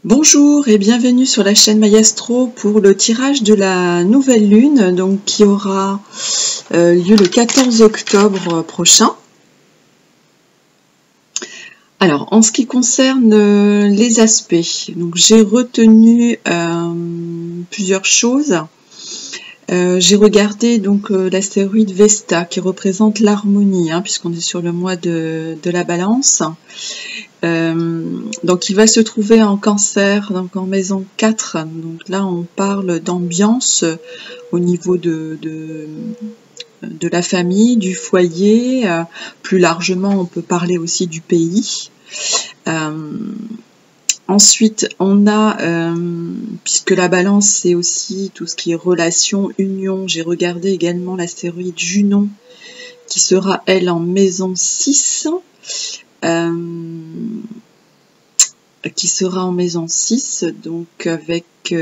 Bonjour et bienvenue sur la chaîne Mayastro pour le tirage de la nouvelle lune, donc qui aura lieu le 14 octobre prochain. Alors, en ce qui concerne les aspects, donc j'ai retenu plusieurs choses. J'ai regardé donc l'astéroïde Vesta qui représente l'harmonie, puisqu'on est sur le mois de la balance. Donc il va se trouver en Cancer, donc en maison 4. Donc là on parle d'ambiance au niveau de la famille, du foyer. Plus largement on peut parler aussi du pays. Ensuite, on a, puisque la balance, c'est aussi tout ce qui est relation, union, j'ai regardé également l'astéroïde Junon, qui sera, elle, en maison 6, qui sera en maison 6, donc avec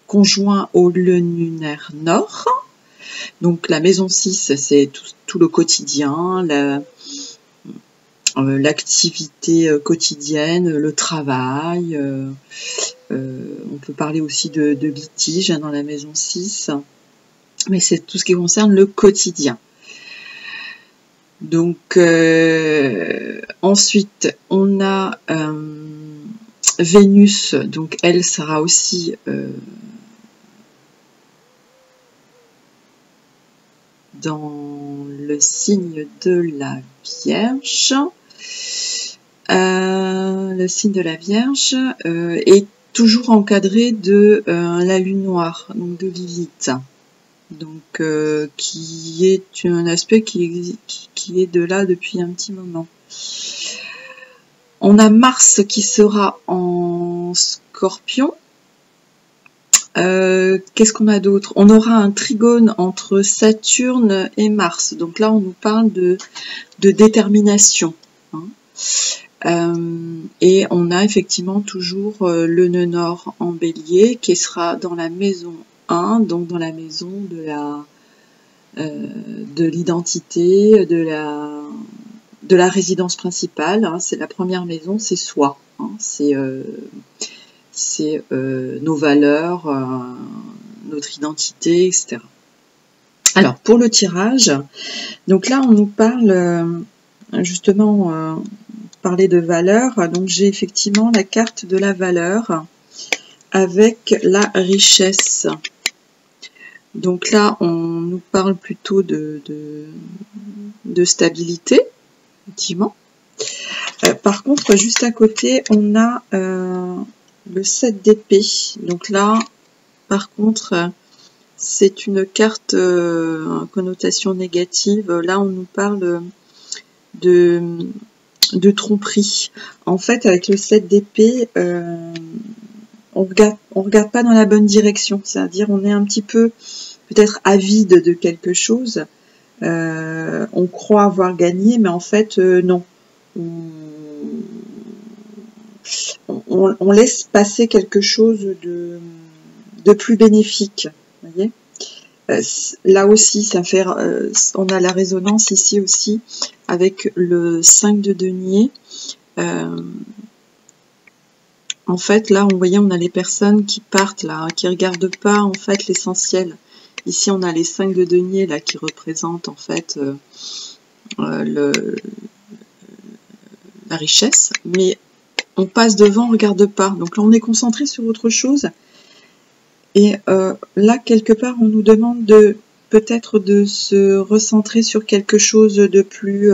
conjoint au lunaire nord. Donc la maison 6, c'est tout le quotidien, l'activité quotidienne, le travail, on peut parler aussi de litige dans la maison 6, mais c'est tout ce qui concerne le quotidien. Donc ensuite on a Vénus, donc elle sera aussi dans le signe de la Vierge. Le signe de la Vierge est toujours encadré de la lune noire, donc de Lilith, donc qui est un aspect qui est de là depuis un petit moment. On a Mars qui sera en Scorpion. Qu'est-ce qu'on a d'autre? On aura un trigone entre Saturne et Mars, donc là on nous parle de détermination, et on a effectivement toujours le nœud nord en Bélier qui sera dans la maison 1, donc dans la maison de l'identité, de la résidence principale, c'est la première maison, c'est soi, c'est nos valeurs, notre identité, etc. Alors, pour le tirage, donc là, on nous parle, justement, parler de valeurs. Donc, j'ai effectivement la carte de la valeur avec la richesse. Donc là, on nous parle plutôt de stabilité, effectivement. Par contre, juste à côté, on a le 7 d'épée. Donc là, par contre, c'est une carte connotation négative. Là, on nous parle de tromperie. En fait, avec le 7 d'épée, on regarde pas dans la bonne direction. C'est-à-dire, on est un petit peu peut-être avide de quelque chose. On croit avoir gagné, mais en fait, non. On laisse passer quelque chose de plus bénéfique, vous voyez. Là aussi, ça fait, on a la résonance ici aussi avec le 5 de denier. En fait, là, vous voyez, on a les personnes qui partent là, qui regardent pas en fait l'essentiel. Ici, on a les 5 de denier là qui représentent en fait la richesse, mais on passe devant, on regarde pas. Donc là, on est concentré sur autre chose. Et là, quelque part, on nous demande peut-être de se recentrer sur quelque chose de plus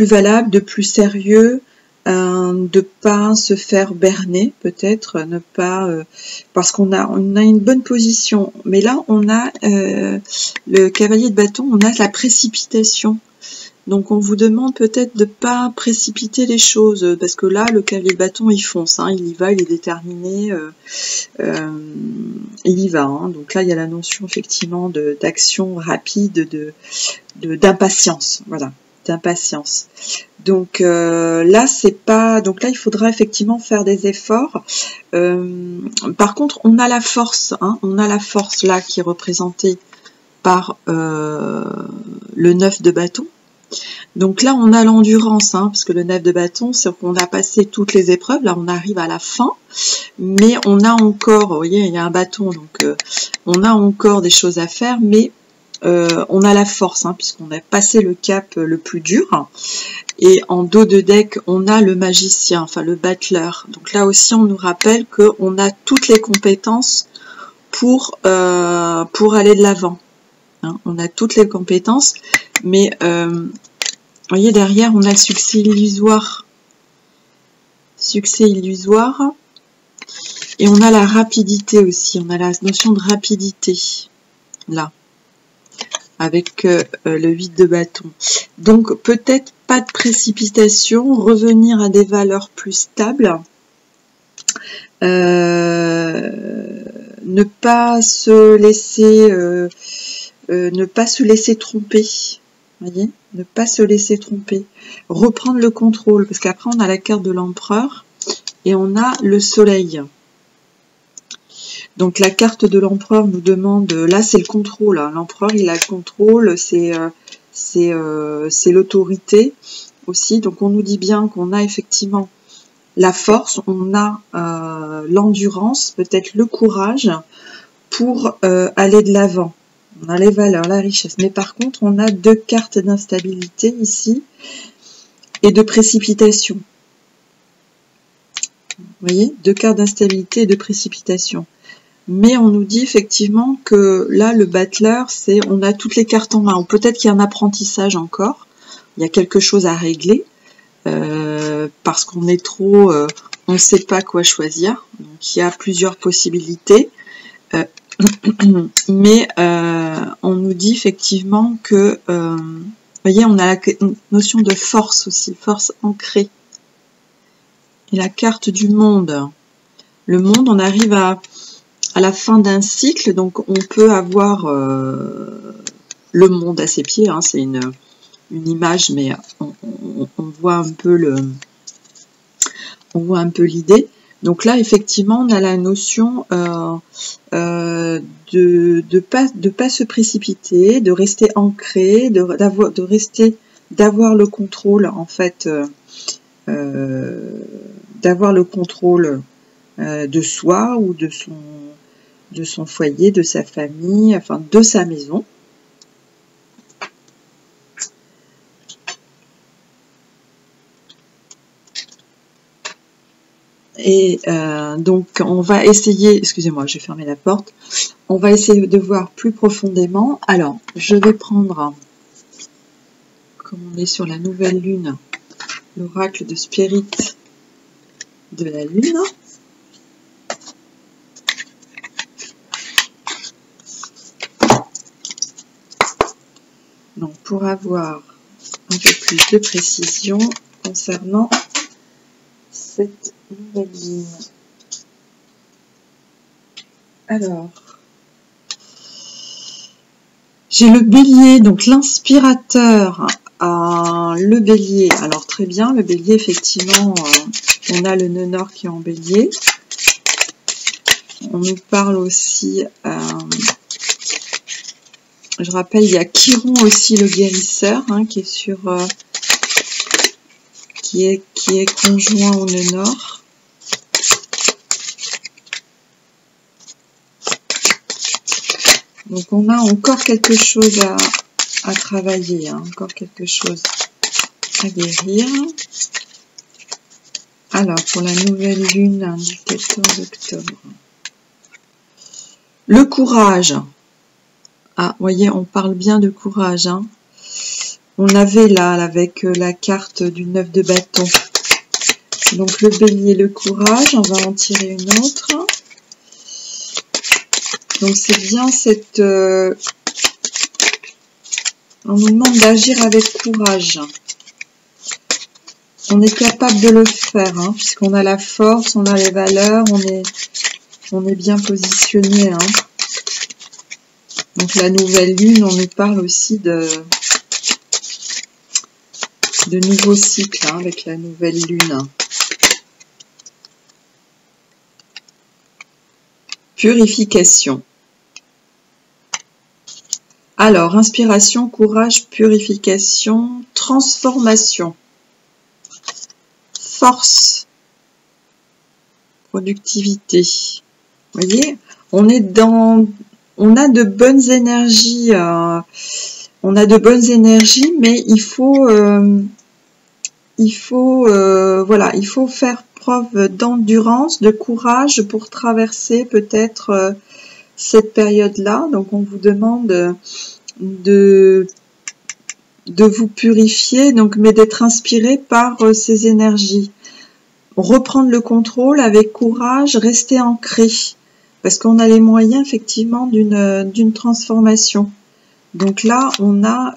valable, de plus sérieux, de pas se faire berner, peut-être, ne pas parce qu'on a une bonne position. Mais là, on a le cavalier de bâton, on a la précipitation. Donc on vous demande peut-être de ne pas précipiter les choses, parce que là, le cavalier de bâton, il fonce, il y va, il est déterminé, il y va. Donc là, il y a la notion effectivement d'action rapide, d'impatience, voilà, d'impatience. Donc là, c'est pas. Donc là, il faudra effectivement faire des efforts. Par contre, on a la force, on a la force là qui est représentée par le 9 de bâton. Donc là, on a l'endurance, hein, parce que le 9 de bâton, c'est qu'on a passé toutes les épreuves. Là, on arrive à la fin, mais on a encore, vous voyez, il y a un bâton, donc on a encore des choses à faire, mais on a la force, hein, puisqu'on a passé le cap le plus dur. Et en dos de deck, on a le magicien, enfin le battleur. Donc là aussi, on nous rappelle qu'on a toutes les compétences pour aller de l'avant. Hein, on a toutes les compétences, mais vous voyez, derrière, on a le succès illusoire. Succès illusoire. Et on a la rapidité aussi. On a la notion de rapidité. Là. Avec le 8 de bâton. Donc, peut-être pas de précipitation. Revenir à des valeurs plus stables. Ne pas se laisser tromper. Voyez, ne pas se laisser tromper, reprendre le contrôle, parce qu'après on a la carte de l'empereur et on a le soleil. Donc la carte de l'empereur nous demande, là c'est le contrôle, hein. L'empereur il a le contrôle, c'est l'autorité aussi, donc on nous dit bien qu'on a effectivement la force, on a l'endurance, peut-être le courage pour aller de l'avant. On a les valeurs, la richesse. Mais par contre, on a deux cartes d'instabilité ici et de précipitation. Vous voyez, deux cartes d'instabilité et de précipitation. Mais on nous dit effectivement que là, le battleur, c'est on a toutes les cartes en main. Ou peut-être qu'il y a un apprentissage encore. Il y a quelque chose à régler. Parce qu'on est trop... on ne sait pas quoi choisir. Donc, il y a plusieurs possibilités. Mais on nous dit effectivement que, vous voyez, on a la notion de force aussi, force ancrée. Et la carte du monde. Le monde, on arrive à la fin d'un cycle, donc on peut avoir le monde à ses pieds, hein, c'est une image, mais on voit un peu l'idée. Donc là, effectivement, on a la notion de pas se précipiter, de rester ancré, d'avoir le contrôle, en fait, d'avoir le contrôle de soi ou de son foyer, de sa famille, enfin de sa maison. Et donc, on va essayer, excusez-moi, j'ai fermé la porte, on va essayer de voir plus profondément. Alors, je vais prendre, comme on est sur la nouvelle lune, l'oracle de Spirit de la lune. Donc, pour avoir un peu plus de précision concernant cette nouvelle ligne. Alors, j'ai le bélier, donc l'inspirateur, le bélier. Alors très bien, le bélier, effectivement, on a le nœud nord qui est en bélier. On nous parle aussi, je rappelle, il y a Chiron aussi, le guérisseur, hein, qui est sur... qui est conjoint au nœud nord. Donc on a encore quelque chose à travailler, hein, encore quelque chose à guérir. Alors pour la nouvelle lune du 14 octobre. Le courage. Ah, vous voyez, on parle bien de courage, hein. On avait là, avec la carte du 9 de bâton. Donc le bélier, le courage, on va en tirer une autre. Donc c'est bien cette... on nous demande d'agir avec courage. On est capable de le faire, hein, puisqu'on a la force, on a les valeurs, on est bien positionné. Hein. Donc la nouvelle lune, on nous parle aussi de nouveaux cycles, hein, avec la nouvelle lune. Purification. Alors, inspiration, courage, purification, transformation, force, productivité. Vous voyez, on est dans, on a de bonnes énergies, mais voilà, il faut faire preuve d'endurance, de courage pour traverser peut-être cette période-là. Donc, on vous demande de vous purifier, donc, mais d'être inspiré par ces énergies. Reprendre le contrôle avec courage, rester ancré, parce qu'on a les moyens effectivement d'une transformation. Donc là, on a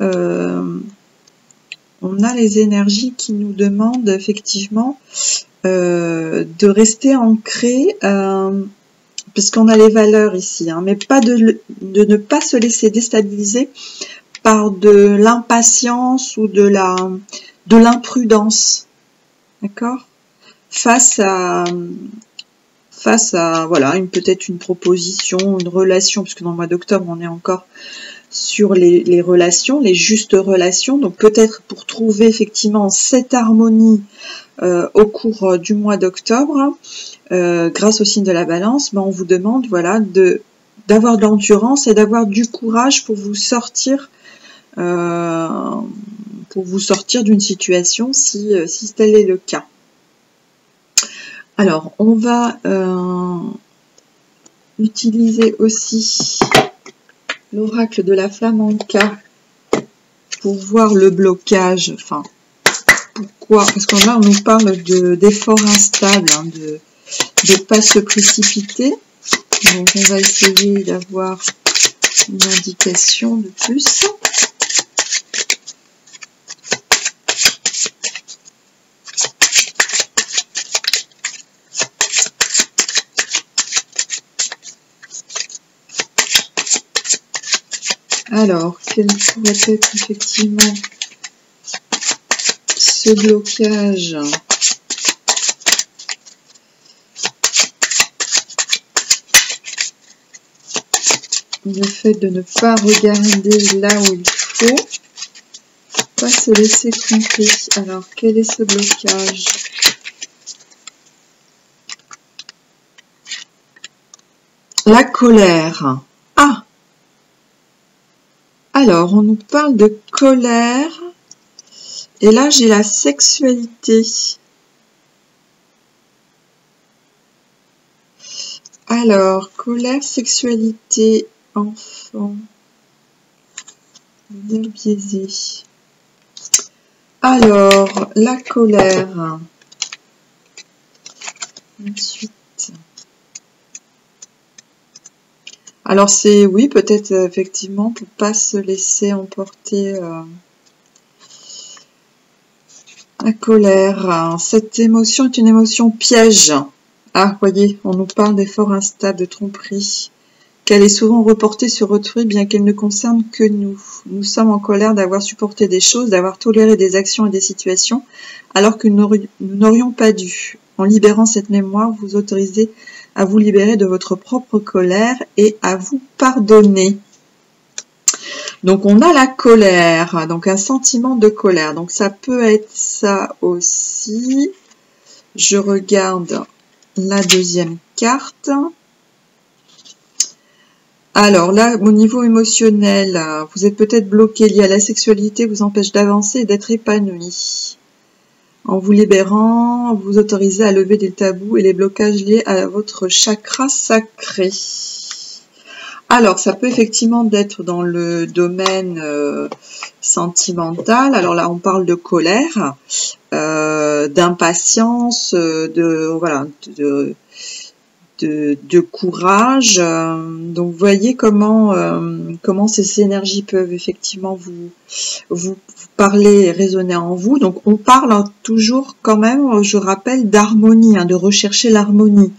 les énergies qui nous demandent effectivement de rester ancré, puisqu'on a les valeurs ici, hein, mais pas de ne pas se laisser déstabiliser par de l'impatience ou de l'imprudence, d'accord, face à voilà, peut-être une proposition, une relation, puisque dans le mois d'octobre, on est encore sur les relations, les justes relations. Donc peut-être pour trouver effectivement cette harmonie au cours du mois d'octobre, grâce au signe de la balance, ben on vous demande voilà d'avoir de l'endurance et d'avoir du courage pour vous sortir d'une situation si tel est le cas. Alors on va utiliser aussi l'oracle de la Flamenca pour voir le blocage. Enfin, pourquoi? Parce que là, on nous parle d'efforts instables, hein, de ne pas se précipiter. Donc, on va essayer d'avoir une indication de plus. Alors, quel pourrait être effectivement ce blocage? Le fait de ne pas regarder là où il faut, pas se laisser tromper. Alors, quel est ce blocage? La colère. Ah! Alors, on nous parle de colère, et là, j'ai la sexualité. Alors, colère, sexualité, enfant, bien biaisé. Alors, la colère. Ensuite. Alors c'est, oui, peut-être effectivement pour pas se laisser emporter la colère. Cette émotion est une émotion piège. Ah, voyez, on nous parle d'efforts instables, de tromperie, qu'elle est souvent reportée sur autrui bien qu'elle ne concerne que nous. Nous sommes en colère d'avoir supporté des choses, d'avoir toléré des actions et des situations alors que nous n'aurions pas dû. En libérant cette mémoire, vous autorisez à vous libérer de votre propre colère et à vous pardonner. Donc on a la colère, donc un sentiment de colère. Donc ça peut être ça aussi. Je regarde la deuxième carte. Alors là, au niveau émotionnel, vous êtes peut-être bloqué lié à la sexualité, vous empêche d'avancer et d'être épanoui. En vous libérant, vous autorisez à lever des tabous et les blocages liés à votre chakra sacré. Alors, ça peut effectivement être dans le domaine sentimental. Alors là, on parle de colère, d'impatience, de courage. Donc, vous voyez comment ces énergies peuvent effectivement vous parler et résonner en vous. Donc, on parle toujours quand même, je rappelle, d'harmonie, hein, de rechercher l'harmonie.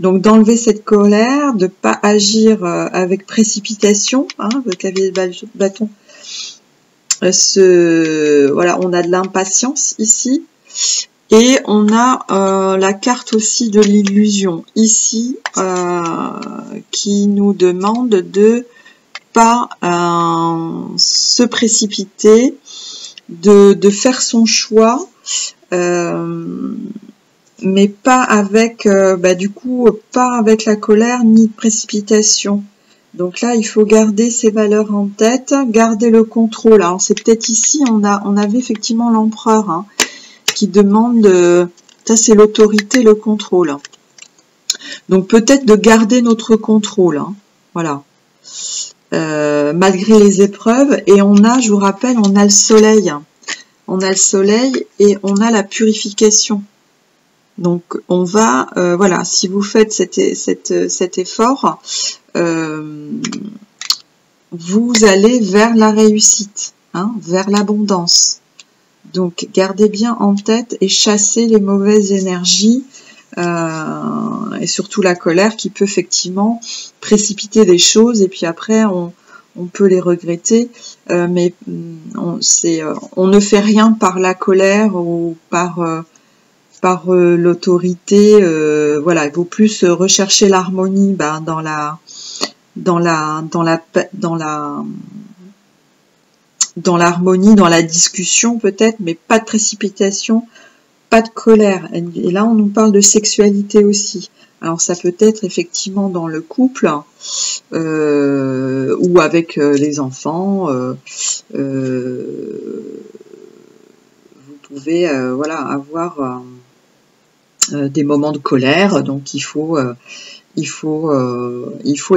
Donc, d'enlever cette colère, de ne pas agir avec précipitation, hein, le cavalier de bâton. Voilà, on a de l'impatience ici. Et on a la carte aussi de l'illusion ici qui nous demande de pas se précipiter, de faire son choix, mais pas avec, du coup, pas avec la colère ni de précipitation. Donc là, il faut garder ces valeurs en tête, garder le contrôle. Alors c'est peut-être ici, on avait effectivement l'empereur hein, qui demande, ça c'est l'autorité, le contrôle. Donc peut-être de garder notre contrôle, hein, voilà. Malgré les épreuves, et on a, je vous rappelle, on a le soleil. On a le soleil et on a la purification. Donc on va, voilà, si vous faites cet effort, vous allez vers la réussite, hein, vers l'abondance. Donc gardez bien en tête et chassez les mauvaises énergies et surtout la colère qui peut effectivement précipiter des choses et puis après on peut les regretter, mais on ne fait rien par la colère ou par l'autorité. Voilà, il vaut plus rechercher l'harmonie dans l'harmonie, dans la discussion peut-être, mais pas de précipitation, pas de colère. Et là, on nous parle de sexualité aussi. Alors, ça peut être effectivement dans le couple ou avec les enfants. Vous pouvez voilà, avoir des moments de colère. Donc, il faut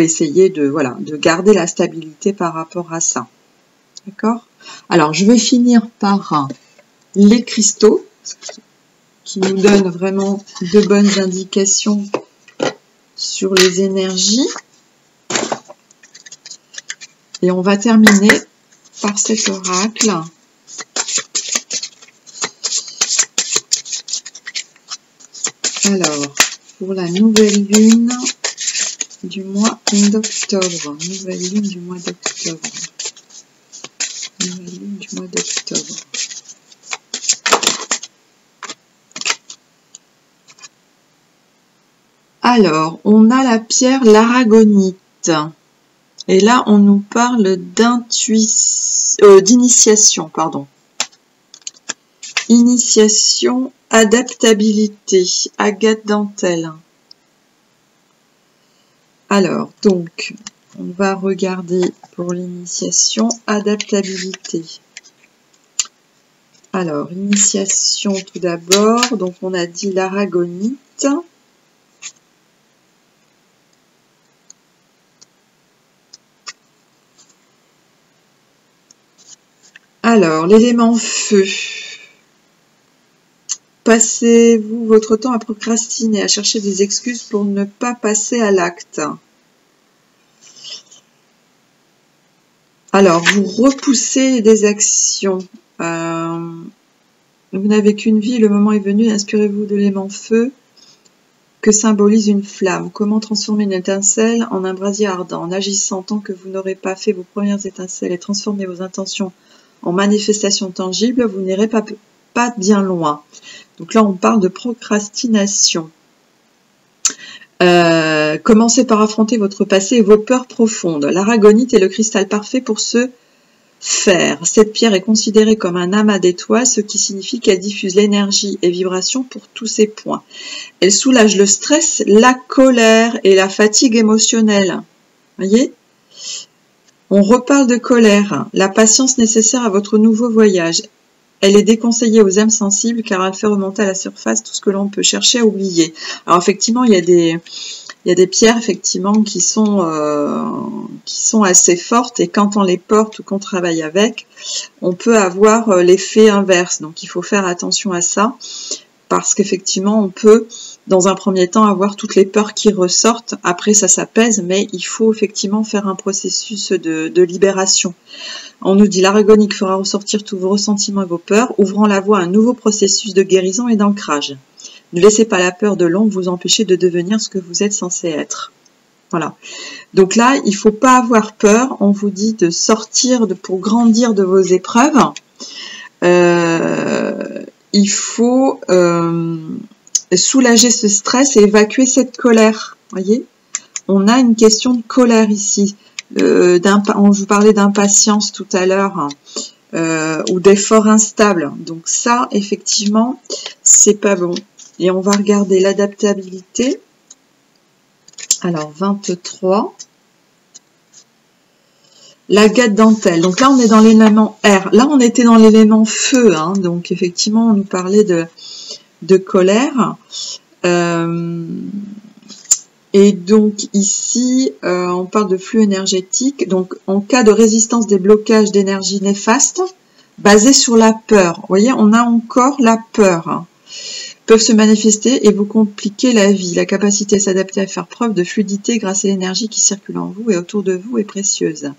essayer de garder la stabilité par rapport à ça. D'accord? Alors, je vais finir par les cristaux qui nous donnent vraiment de bonnes indications sur les énergies. Et on va terminer par cet oracle. Alors, pour la nouvelle lune du mois d'octobre. Nouvelle lune du mois d'octobre. Nouvelle lune du mois d'octobre. Alors, on a la pierre l'aragonite. Et là, on nous parle d'initiation, pardon. Initiation, adaptabilité, agate dentelle. Alors, donc, on va regarder pour l'initiation, adaptabilité. Alors, initiation tout d'abord, donc on a dit l'aragonite. Alors, l'élément feu. Passez-vous votre temps à procrastiner, à chercher des excuses pour ne pas passer à l'acte. Alors, vous repoussez des actions. Vous n'avez qu'une vie, le moment est venu, inspirez-vous de l'élément feu que symbolise une flamme. Comment transformer une étincelle en un brasier ardent? En agissant tant que vous n'aurez pas fait vos premières étincelles et transformé vos intentions en manifestations tangibles, vous n'irez pas bien loin. Donc là, on parle de procrastination. Commencez par affronter votre passé et vos peurs profondes. L'aragonite est le cristal parfait pour ce faire. Cette pierre est considérée comme un amas d'étoiles, ce qui signifie qu'elle diffuse l'énergie et vibration pour tous ses points. Elle soulage le stress, la colère et la fatigue émotionnelle. Voyez ? On reparle de colère, la patience nécessaire à votre nouveau voyage. Elle est déconseillée aux âmes sensibles car elle fait remonter à la surface tout ce que l'on peut chercher à oublier. Alors effectivement, il y a des pierres effectivement qui sont assez fortes et quand on les porte ou qu'on travaille avec, on peut avoir l'effet inverse. Donc il faut faire attention à ça parce qu'effectivement on peut dans un premier temps avoir toutes les peurs qui ressortent. Après ça s'apaise, mais il faut effectivement faire un processus de libération. On nous dit l'aragonite fera ressortir tous vos ressentiments et vos peurs, ouvrant la voie à un nouveau processus de guérison et d'ancrage. Ne laissez pas la peur de l'ombre vous empêcher de devenir ce que vous êtes censé être. Voilà. Donc là, il ne faut pas avoir peur. On vous dit de sortir pour grandir de vos épreuves. Il faut soulager ce stress et évacuer cette colère. Voyez, on a une question de colère ici. on vous parlait d'impatience tout à l'heure, ou d'efforts instables. Donc ça, effectivement, c'est pas bon. Et on va regarder l'adaptabilité. Alors, 23. L'agate dentelle. Donc là, on est dans l'élément R. Là, on était dans l'élément feu. Hein. Donc, effectivement, on nous parlait de colère. Et donc, ici, on parle de flux énergétique. Donc, en cas de résistance des blocages d'énergie néfastes, basés sur la peur. Vous voyez, on a encore la peur. Hein. Peuvent se manifester et vous compliquer la vie. La capacité à s'adapter, à faire preuve de fluidité grâce à l'énergie qui circule en vous et autour de vous est précieuse.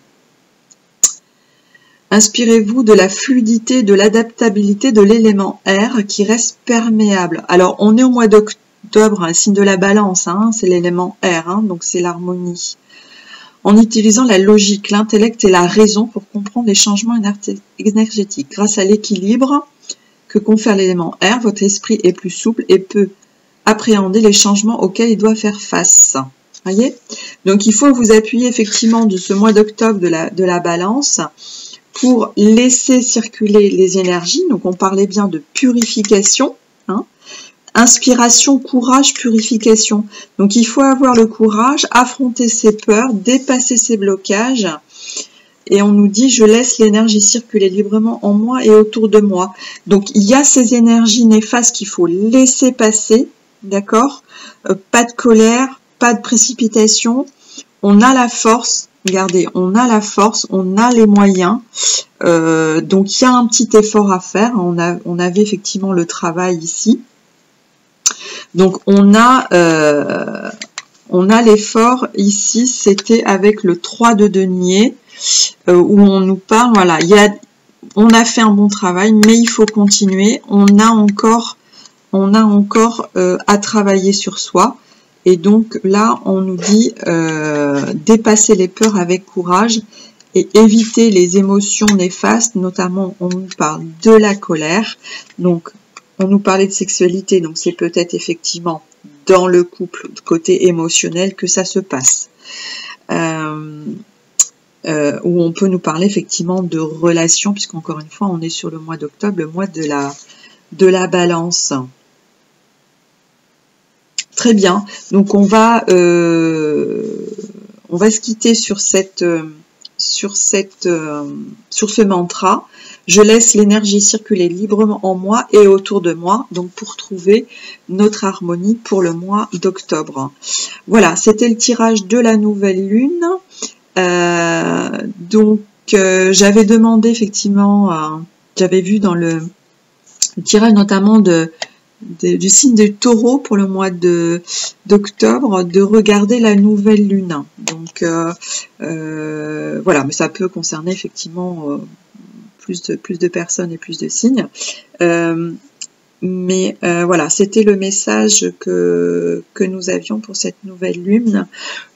Inspirez-vous de la fluidité, de l'adaptabilité de l'élément R qui reste perméable. Alors, on est au mois d'octobre, un signe de la balance, hein, c'est l'élément R, hein, donc c'est l'harmonie. En utilisant la logique, l'intellect et la raison pour comprendre les changements énergétiques. Grâce à l'équilibre que confère l'élément R, votre esprit est plus souple et peut appréhender les changements auxquels il doit faire face. Voyez ? Donc, il faut vous appuyer effectivement de ce mois d'octobre de la balance pour laisser circuler les énergies. Donc, on parlait bien de purification. Hein. Inspiration, courage, purification. Donc, il faut avoir le courage, affronter ses peurs, dépasser ses blocages. Et on nous dit, je laisse l'énergie circuler librement en moi et autour de moi. Donc, il y a ces énergies néfastes qu'il faut laisser passer, d'accord ? Pas de colère, pas de précipitation. On a la force, regardez, on a la force, on a les moyens. Donc, il y a un petit effort à faire. On avait effectivement le travail ici. Donc, on a l'effort ici, c'était avec le 3 de denier. Où on nous parle, voilà, on a fait un bon travail, mais il faut continuer. On a encore à travailler sur soi. Et donc là, on nous dit dépasser les peurs avec courage et éviter les émotions néfastes. Notamment, on nous parle de la colère. Donc, on nous parlait de sexualité. Donc, c'est peut-être effectivement dans le couple, côté émotionnel, que ça se passe. Où on peut nous parler effectivement de relations, puisqu'encore une fois, on est sur le mois d'octobre, le mois de la balance. Très bien. Donc, on va se quitter sur ce mantra. Je laisse l'énergie circuler librement en moi et autour de moi, donc pour trouver notre harmonie pour le mois d'octobre. Voilà, c'était le tirage de la nouvelle lune. Donc j'avais demandé effectivement, j'avais vu dans le tirage notamment du signe du taureau pour le mois d'octobre de regarder la nouvelle lune. Donc voilà, mais ça peut concerner effectivement plus de personnes et plus de signes. Mais voilà, c'était le message que nous avions pour cette nouvelle lune.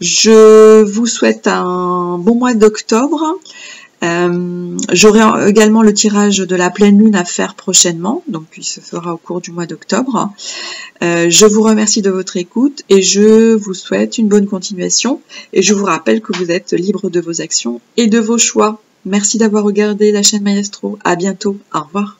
Je vous souhaite un bon mois d'octobre. J'aurai également le tirage de la pleine lune à faire prochainement, donc il se fera au cours du mois d'octobre. Je vous remercie de votre écoute et je vous souhaite une bonne continuation. Et je vous rappelle que vous êtes libre de vos actions et de vos choix. Merci d'avoir regardé la chaîne Maestro. À bientôt. Au revoir.